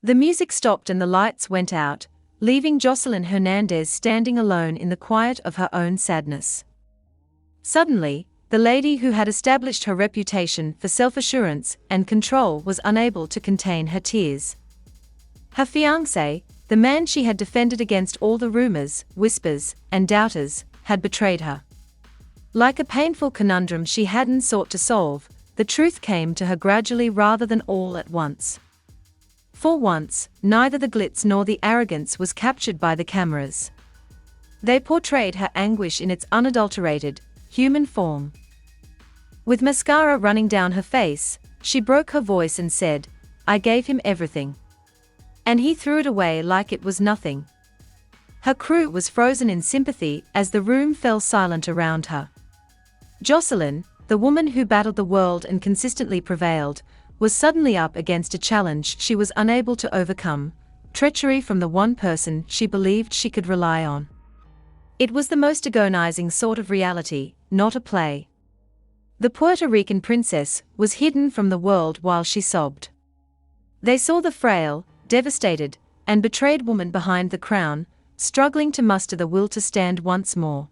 The music stopped and the lights went out, leaving Joseline Hernandez standing alone in the quiet of her own sadness. Suddenly, the lady who had established her reputation for self-assurance and control was unable to contain her tears. Her fiancé, the man she had defended against all the rumors, whispers, and doubters, had betrayed her. Like a painful conundrum she hadn't sought to solve, the truth came to her gradually rather than all at once. For once, neither the glitz nor the arrogance was captured by the cameras. They portrayed her anguish in its unadulterated, human form. With mascara running down her face, she broke her voice and said, "I gave him everything. And he threw it away like it was nothing." Her crew was frozen in sympathy as the room fell silent around her. Joseline, the woman who battled the world and consistently prevailed, was suddenly up against a challenge she was unable to overcome: treachery from the one person she believed she could rely on. It was the most agonizing sort of reality, not a play. The Puerto Rican princess was hidden from the world while she sobbed. They saw the frail, devastated, and betrayed woman behind the crown, struggling to muster the will to stand once more.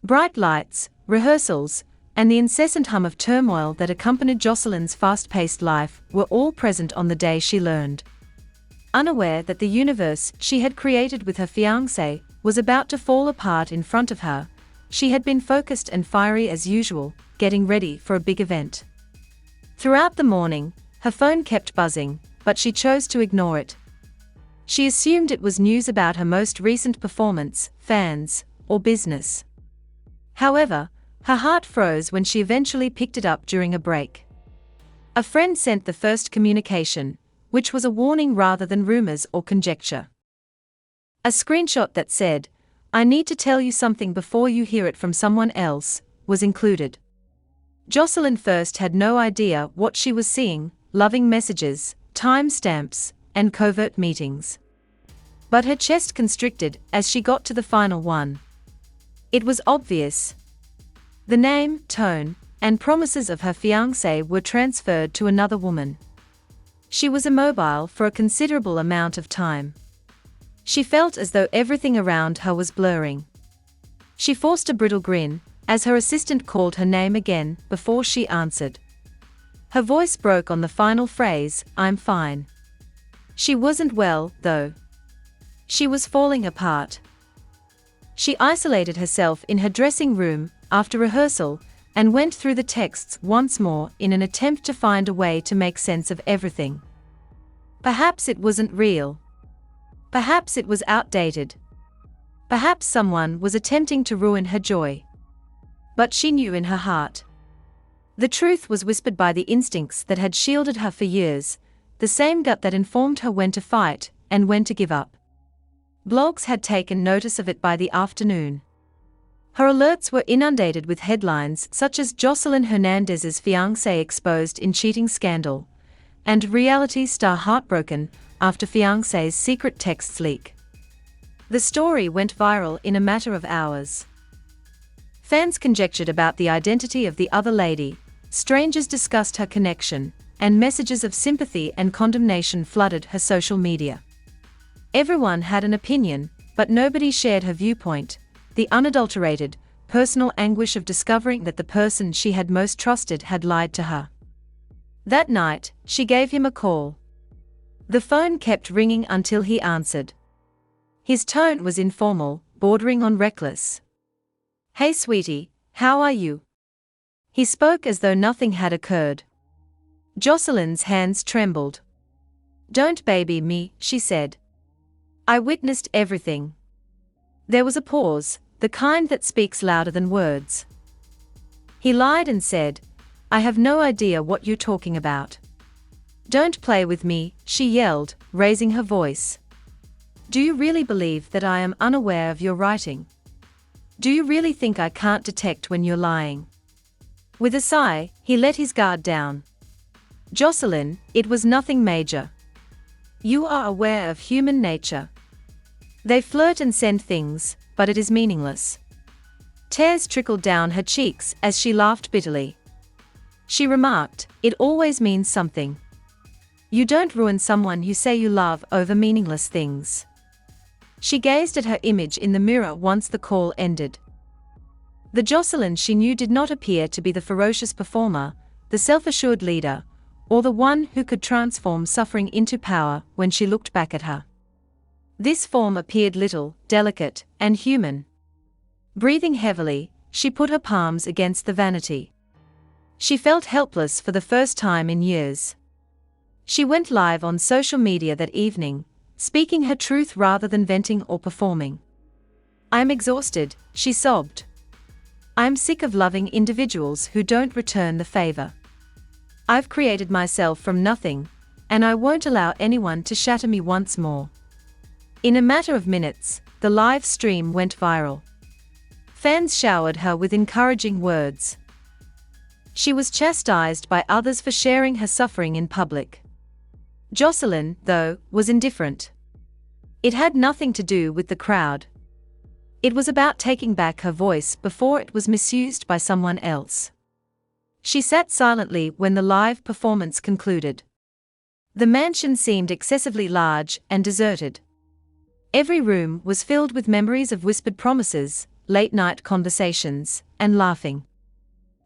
Bright lights, rehearsals, and the incessant hum of turmoil that accompanied Joseline's fast-paced life were all present on the day she learned. Unaware that the universe she had created with her fiancé was about to fall apart in front of her, she had been focused and fiery as usual, getting ready for a big event. Throughout the morning, her phone kept buzzing, but she chose to ignore it. She assumed it was news about her most recent performance, fans, or business. However, her heart froze when she eventually picked it up during a break. A friend sent the first communication, which was a warning rather than rumors or conjecture. A screenshot that said, "I need to tell you something before you hear it from someone else," was included. Joseline first had no idea what she was seeing: loving messages, time-stamps, and covert meetings. But her chest constricted as she got to the final one. It was obvious. The name, tone, and promises of her fiancé were transferred to another woman. She was immobile for a considerable amount of time. She felt as though everything around her was blurring. She forced a brittle grin as her assistant called her name again before she answered. Her voice broke on the final phrase, "I'm fine." She wasn't well, though. She was falling apart. She isolated herself in her dressing room after rehearsal and went through the texts once more in an attempt to find a way to make sense of everything. Perhaps it wasn't real. Perhaps it was outdated. Perhaps someone was attempting to ruin her joy. But she knew in her heart. The truth was whispered by the instincts that had shielded her for years, the same gut that informed her when to fight and when to give up. Blogs had taken notice of it by the afternoon. Her alerts were inundated with headlines such as "Joseline Hernandez's fiancé exposed in cheating scandal" and "Reality star heartbroken after fiancé's secret texts leak." The story went viral in a matter of hours. Fans conjectured about the identity of the other lady, strangers discussed her connection, and messages of sympathy and condemnation flooded her social media. Everyone had an opinion, but nobody shared her viewpoint: the unadulterated, personal anguish of discovering that the person she had most trusted had lied to her. That night, she gave him a call. The phone kept ringing until he answered. His tone was informal, bordering on reckless. "Hey sweetie, how are you?" He spoke as though nothing had occurred. Joseline's hands trembled. "Don't baby me," she said. "I witnessed everything." There was a pause, the kind that speaks louder than words. He lied and said, "I have no idea what you're talking about." "Don't play with me," she yelled, raising her voice. "Do you really believe that I am unaware of your writing? Do you really think I can't detect when you're lying?" With a sigh, he let his guard down. "Joseline, it was nothing major. You are aware of human nature. They flirt and send things, but it is meaningless." Tears trickled down her cheeks as she laughed bitterly. She remarked, "It always means something. You don't ruin someone you say you love over meaningless things. She gazed at her image in the mirror once the call ended. The Joseline she knew did not appear to be the ferocious performer, the self-assured leader, or the one who could transform suffering into power when she looked back at her. This form appeared little, delicate, and human. Breathing heavily, she put her palms against the vanity. She felt helpless for the first time in years. She went live on social media that evening, speaking her truth rather than venting or performing. "I'm exhausted," she sobbed. "I'm sick of loving individuals who don't return the favor. I've created myself from nothing, and I won't allow anyone to shatter me once more." In a matter of minutes, the live stream went viral. Fans showered her with encouraging words. She was chastised by others for sharing her suffering in public. Joseline, though, was indifferent. It had nothing to do with the crowd. It was about taking back her voice before it was misused by someone else. She sat silently when the live performance concluded. The mansion seemed excessively large and deserted. Every room was filled with memories of whispered promises, late-night conversations, and laughing.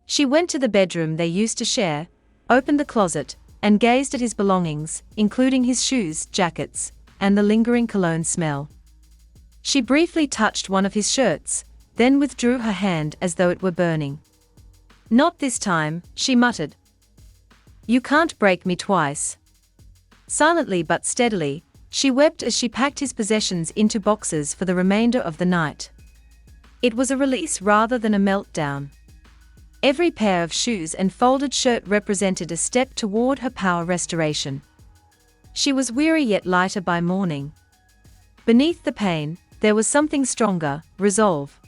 She went to the bedroom they used to share, opened the closet, and gazed at his belongings, including his shoes, jackets, and the lingering cologne smell. She briefly touched one of his shirts, then withdrew her hand as though it were burning. "Not this time," she muttered. "You can't break me twice." Silently but steadily, she wept as she packed his possessions into boxes for the remainder of the night. It was a release rather than a meltdown. Every pair of shoes and folded shirt represented a step toward her power restoration. She was weary yet lighter by morning. Beneath the pain, there was something stronger, resolve.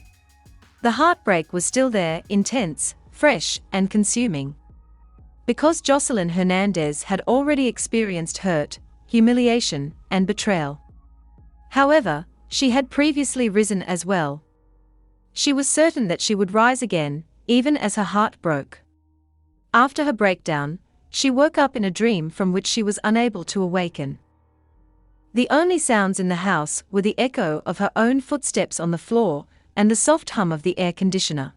The heartbreak was still there, intense, fresh, and consuming. Because Joseline Hernandez had already experienced hurt, humiliation, and betrayal. However, she had previously risen as well. She was certain that she would rise again, even as her heart broke. After her breakdown, she woke up in a dream from which she was unable to awaken. The only sounds in the house were the echo of her own footsteps on the floor and the soft hum of the air conditioner.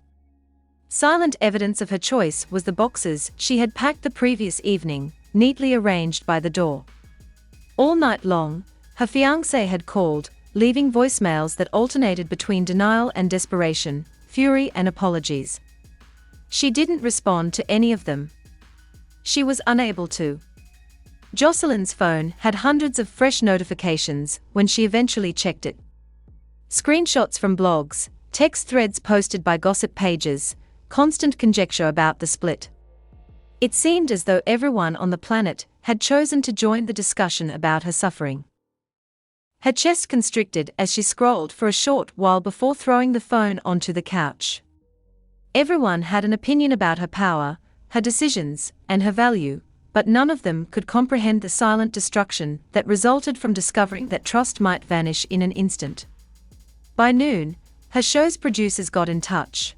Silent evidence of her choice was the boxes she had packed the previous evening, neatly arranged by the door. All night long, her fiancé had called, leaving voicemails that alternated between denial and desperation, fury and apologies. She didn't respond to any of them. She was unable to. Joseline's phone had hundreds of fresh notifications when she eventually checked it. Screenshots from blogs, text threads posted by gossip pages, constant conjecture about the split. It seemed as though everyone on the planet had chosen to join the discussion about her suffering. Her chest constricted as she scrolled for a short while before throwing the phone onto the couch. Everyone had an opinion about her power, her decisions, and her value, but none of them could comprehend the silent destruction that resulted from discovering that trust might vanish in an instant. By noon, her show's producers got in touch.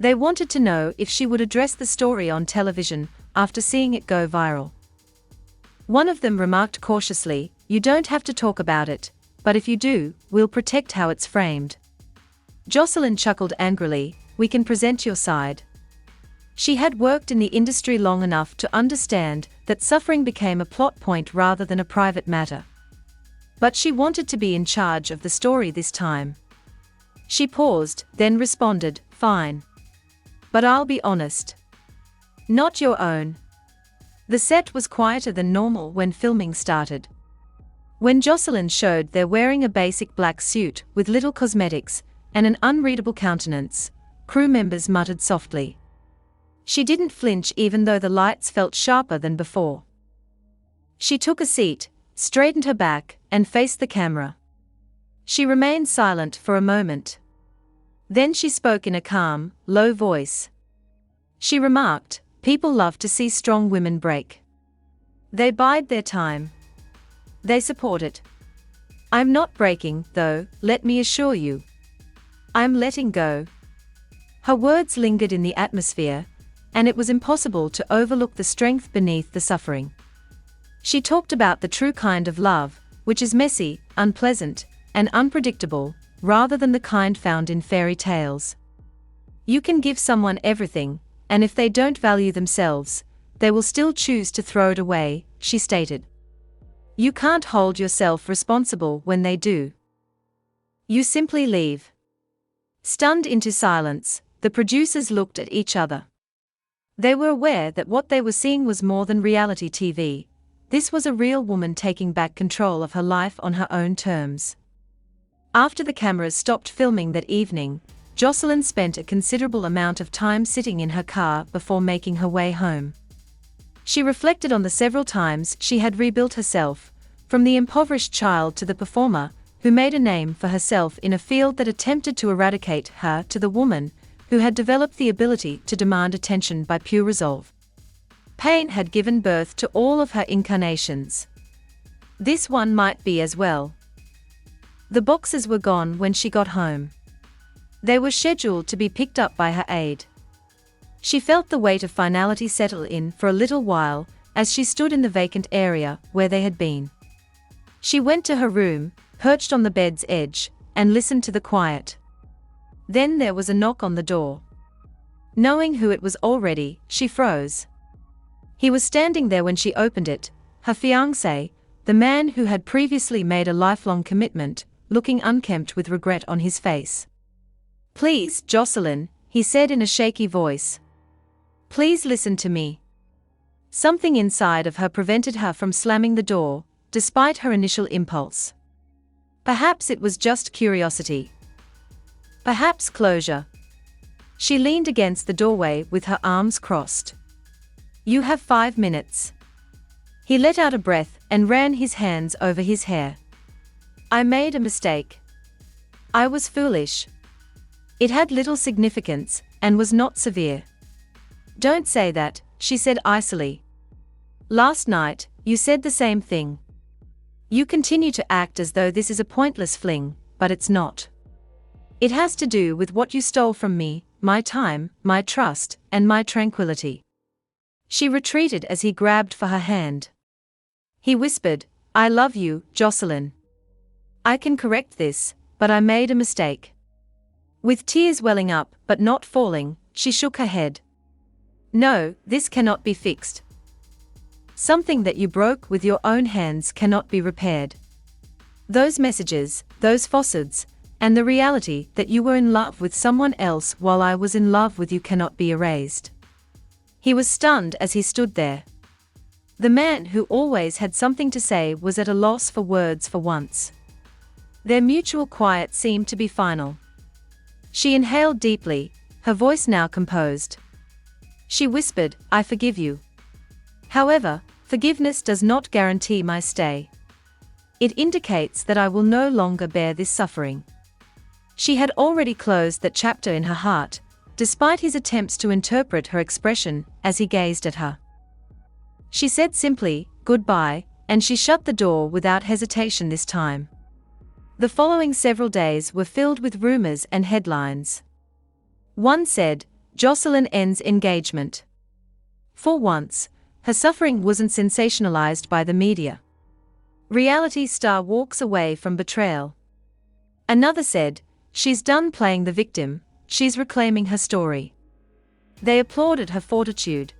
They wanted to know if she would address the story on television after seeing it go viral. One of them remarked cautiously, "You don't have to talk about it, but if you do, we'll protect how it's framed." Joseline chuckled angrily, "We can present your side." She had worked in the industry long enough to understand that suffering became a plot point rather than a private matter. But she wanted to be in charge of the story this time. She paused, then responded, "Fine. But I'll be honest. Not your own." The set was quieter than normal when filming started. When Joseline showed they're wearing a basic black suit with little cosmetics and an unreadable countenance, crew members muttered softly. She didn't flinch even though the lights felt sharper than before. She took a seat, straightened her back, and faced the camera. She remained silent for a moment. Then she spoke in a calm, low voice. She remarked, "People love to see strong women break. They bide their time. They support it. I'm not breaking, though, let me assure you. I'm letting go." Her words lingered in the atmosphere, and it was impossible to overlook the strength beneath the suffering. She talked about the true kind of love, which is messy, unpleasant, and unpredictable, rather than the kind found in fairy tales. You can give someone everything, and if they don't value themselves, they will still choose to throw it away, she stated. You can't hold yourself responsible when they do. You simply leave. Stunned into silence, the producers looked at each other. They were aware that what they were seeing was more than reality TV. This was a real woman taking back control of her life on her own terms. After the cameras stopped filming that evening, Joseline spent a considerable amount of time sitting in her car before making her way home. She reflected on the several times she had rebuilt herself, from the impoverished child to the performer, who made a name for herself in a field that attempted to eradicate her, to the woman who had developed the ability to demand attention by pure resolve. Pain had given birth to all of her incarnations. This one might be as well. The boxes were gone when she got home. They were scheduled to be picked up by her aide. She felt the weight of finality settle in for a little while as she stood in the vacant area where they had been. She went to her room, perched on the bed's edge, and listened to the quiet. Then there was a knock on the door. Knowing who it was already, she froze. He was standing there when she opened it, her fiancé, the man who had previously made a lifelong commitment, looking unkempt with regret on his face. "Please, Joseline," he said in a shaky voice. "Please listen to me." Something inside of her prevented her from slamming the door, despite her initial impulse. Perhaps it was just curiosity. Perhaps closure. She leaned against the doorway with her arms crossed. "You have 5 minutes." He let out a breath and ran his hands over his hair. "I made a mistake. I was foolish. It had little significance, and was not severe." "Don't say that," she said icily. "Last night, you said the same thing. You continue to act as though this is a pointless fling, but it's not. It has to do with what you stole from me, my time, my trust, and my tranquility." She retreated as he grabbed for her hand. He whispered, "I love you, Joseline. I can correct this, but I made a mistake." With tears welling up but not falling, she shook her head. "No, this cannot be fixed. Something that you broke with your own hands cannot be repaired. Those messages, those falsehoods, and the reality that you were in love with someone else while I was in love with you cannot be erased." He was stunned as he stood there. The man who always had something to say was at a loss for words for once. Their mutual quiet seemed to be final. She inhaled deeply, her voice now composed. She whispered, "I forgive you. However, forgiveness does not guarantee my stay. It indicates that I will no longer bear this suffering." She had already closed that chapter in her heart, despite his attempts to interpret her expression as he gazed at her. She said simply, "Goodbye," and she shut the door without hesitation this time. The following several days were filled with rumors and headlines. One said, "Joseline ends engagement." For once, her suffering wasn't sensationalized by the media. Reality star walks away from betrayal. Another said, "She's done playing the victim, she's reclaiming her story." They applauded her fortitude.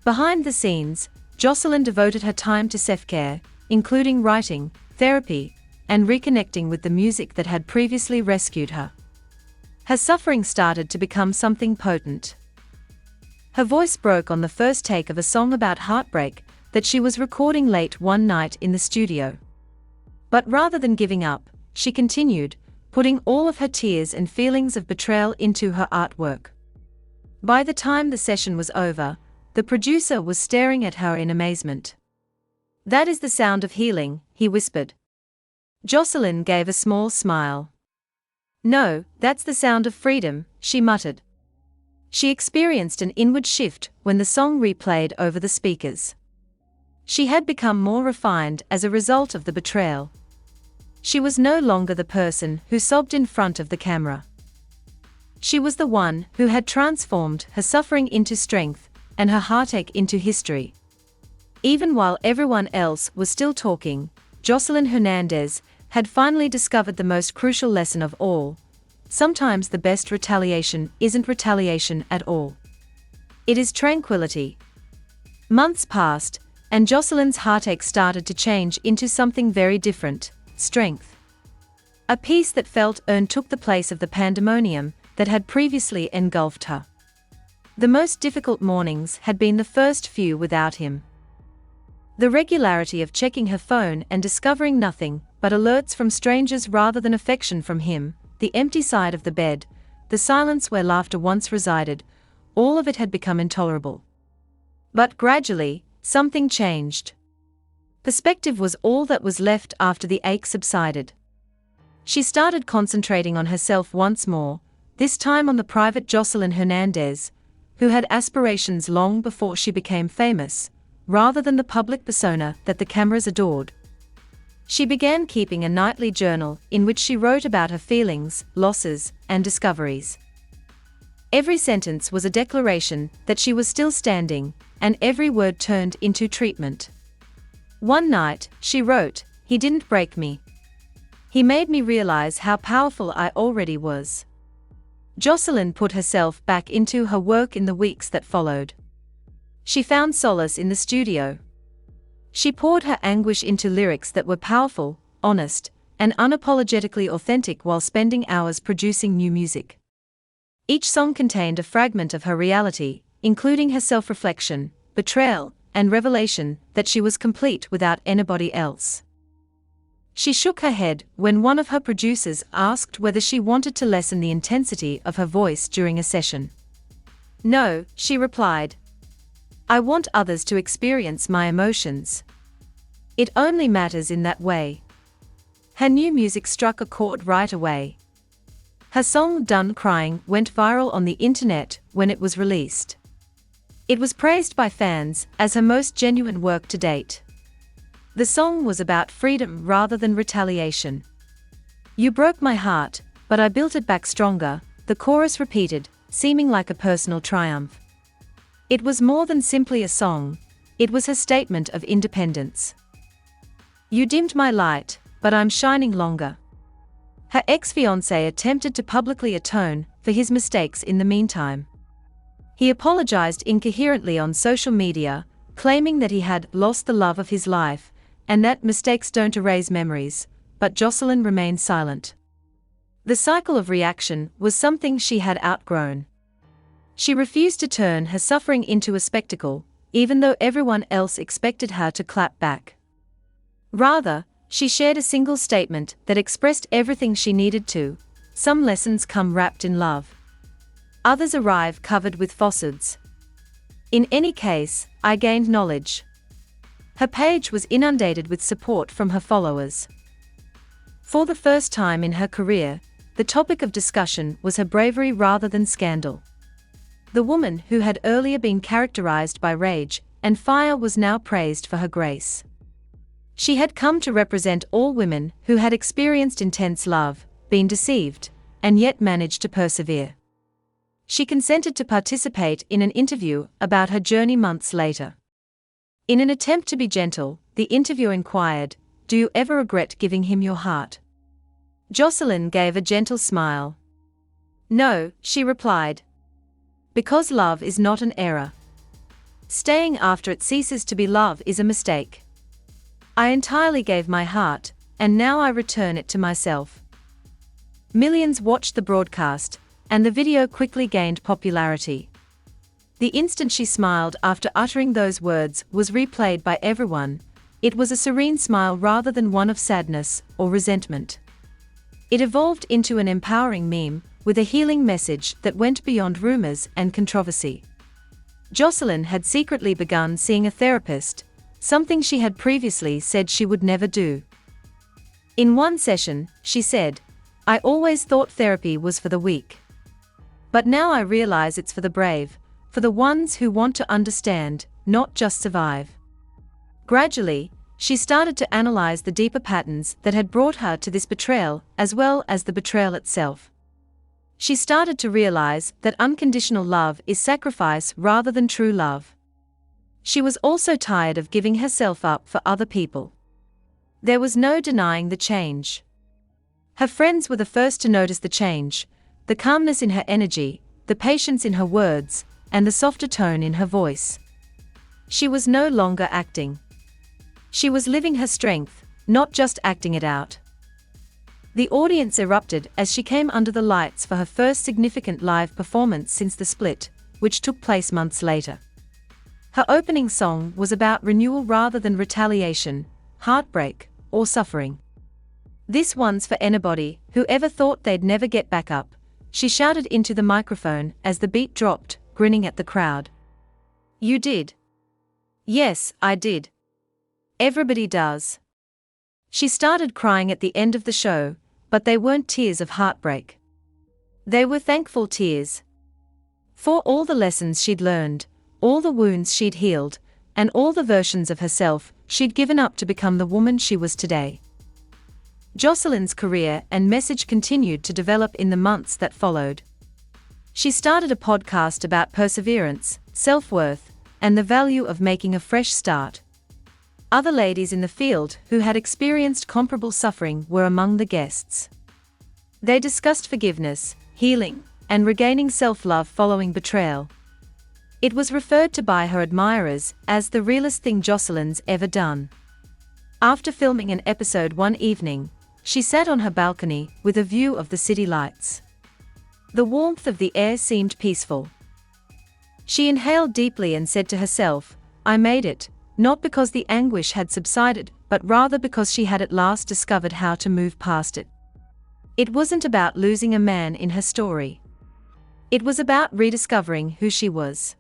Behind the scenes, Joseline devoted her time to self-care, including writing, therapy, and reconnecting with the music that had previously rescued her. Her suffering started to become something potent. Her voice broke on the first take of a song about heartbreak that she was recording late one night in the studio. But rather than giving up, she continued, putting all of her tears and feelings of betrayal into her artwork. By the time the session was over, the producer was staring at her in amazement. "That is the sound of healing," he whispered. Joseline gave a small smile. "No, that's the sound of freedom," she muttered. She experienced an inward shift when the song replayed over the speakers. She had become more refined as a result of the betrayal. She was no longer the person who sobbed in front of the camera. She was the one who had transformed her suffering into strength and her heartache into history. Even while everyone else was still talking, Joseline Hernandez had finally discovered the most crucial lesson of all. Sometimes the best retaliation isn't retaliation at all. It is tranquility. Months passed, and Joseline's heartache started to change into something very different: strength. A peace that felt earned took the place of the pandemonium that had previously engulfed her. The most difficult mornings had been the first few without him. The regularity of checking her phone and discovering nothing but alerts from strangers rather than affection from him, the empty side of the bed, the silence where laughter once resided, all of it had become intolerable. But gradually, something changed. Perspective was all that was left after the ache subsided. She started concentrating on herself once more, this time on the private Joseline Hernandez, who had aspirations long before she became famous, rather than the public persona that the cameras adored. She began keeping a nightly journal in which she wrote about her feelings, losses, and discoveries. Every sentence was a declaration that she was still standing, and every word turned into treatment. One night, she wrote, "He didn't break me. He made me realize how powerful I already was." Joseline put herself back into her work in the weeks that followed. She found solace in the studio. She poured her anguish into lyrics that were powerful, honest, and unapologetically authentic while spending hours producing new music. Each song contained a fragment of her reality, including her self-reflection, betrayal, and revelation that she was complete without anybody else. She shook her head when one of her producers asked whether she wanted to lessen the intensity of her voice during a session. "No," she replied. "I want others to experience my emotions. It only matters in that way." Her new music struck a chord right away. Her song "Done Crying" went viral on the internet when it was released. It was praised by fans as her most genuine work to date. The song was about freedom rather than retaliation. "You broke my heart, but I built it back stronger," the chorus repeated, seeming like a personal triumph. It was more than simply a song, it was her statement of independence. "You dimmed my light, but I'm shining longer." Her ex-fiancé attempted to publicly atone for his mistakes in the meantime. He apologized incoherently on social media, claiming that he had lost the love of his life, and that mistakes don't erase memories, but Joseline remained silent. The cycle of reaction was something she had outgrown. She refused to turn her suffering into a spectacle, even though everyone else expected her to clap back. Rather, she shared a single statement that expressed everything she needed to: "Some lessons come wrapped in love. Others arrive covered with falsehoods. In any case, I gained knowledge." Her page was inundated with support from her followers. For the first time in her career, the topic of discussion was her bravery rather than scandal. The woman who had earlier been characterized by rage and fire was now praised for her grace. She had come to represent all women who had experienced intense love, been deceived, and yet managed to persevere. She consented to participate in an interview about her journey months later. In an attempt to be gentle, the interviewer inquired, "Do you ever regret giving him your heart?" Joseline gave a gentle smile. "No," she replied. "Because love is not an error. Staying after it ceases to be love is a mistake. I entirely gave my heart, and now I return it to myself." Millions watched the broadcast, and the video quickly gained popularity. The instant she smiled after uttering those words was replayed by everyone. It was a serene smile rather than one of sadness or resentment. It evolved into an empowering meme, with a healing message that went beyond rumors and controversy. Joseline had secretly begun seeing a therapist, something she had previously said she would never do. In one session, she said, "I always thought therapy was for the weak. But now I realize it's for the brave, for the ones who want to understand, not just survive." Gradually, she started to analyze the deeper patterns that had brought her to this betrayal, as well as the betrayal itself. She started to realize that unconditional love is sacrifice rather than true love. She was also tired of giving herself up for other people. There was no denying the change. Her friends were the first to notice the change, the calmness in her energy, the patience in her words, and the softer tone in her voice. She was no longer acting. She was living her strength, not just acting it out. The audience erupted as she came under the lights for her first significant live performance since the split, which took place months later. Her opening song was about renewal rather than retaliation, heartbreak, or suffering. "This one's for anybody who ever thought they'd never get back up," she shouted into the microphone as the beat dropped, grinning at the crowd. "You did." "Yes, I did. Everybody does." She started crying at the end of the show, but they weren't tears of heartbreak. They were thankful tears. For all the lessons she'd learned, all the wounds she'd healed, and all the versions of herself she'd given up to become the woman she was today. Joseline's career and message continued to develop in the months that followed. She started a podcast about perseverance, self-worth, and the value of making a fresh start. Other ladies in the field who had experienced comparable suffering were among the guests. They discussed forgiveness, healing, and regaining self-love following betrayal. It was referred to by her admirers as the realest thing Joseline's ever done. After filming an episode one evening, she sat on her balcony with a view of the city lights. The warmth of the air seemed peaceful. She inhaled deeply and said to herself, "I made it," not because the anguish had subsided, but rather because she had at last discovered how to move past it. It wasn't about losing a man in her story. It was about rediscovering who she was.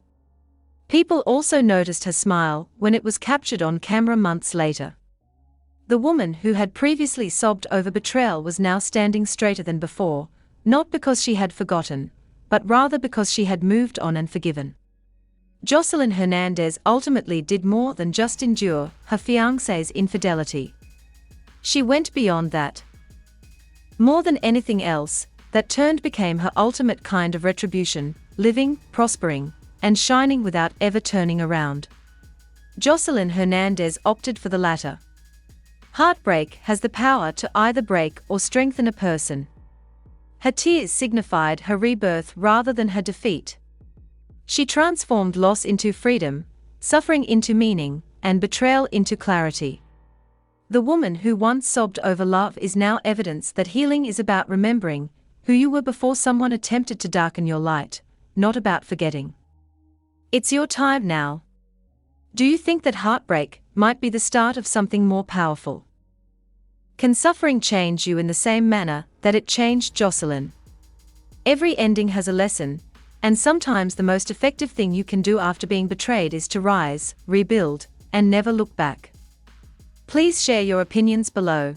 People also noticed her smile when it was captured on camera months later. The woman who had previously sobbed over betrayal was now standing straighter than before, not because she had forgotten, but rather because she had moved on and forgiven. Joseline Hernandez ultimately did more than just endure her fiancé's infidelity. She went beyond that. More than anything else, that turned became her ultimate kind of retribution, living, prospering, and shining without ever turning around. Joseline Hernandez opted for the latter. Heartbreak has the power to either break or strengthen a person. Her tears signified her rebirth rather than her defeat. She transformed loss into freedom, suffering into meaning, and betrayal into clarity. The woman who once sobbed over love is now evidence that healing is about remembering who you were before someone attempted to darken your light, not about forgetting. It's your time now. Do you think that heartbreak might be the start of something more powerful? Can suffering change you in the same manner that it changed Joseline? Every ending has a lesson, and sometimes the most effective thing you can do after being betrayed is to rise, rebuild, and never look back. Please share your opinions below.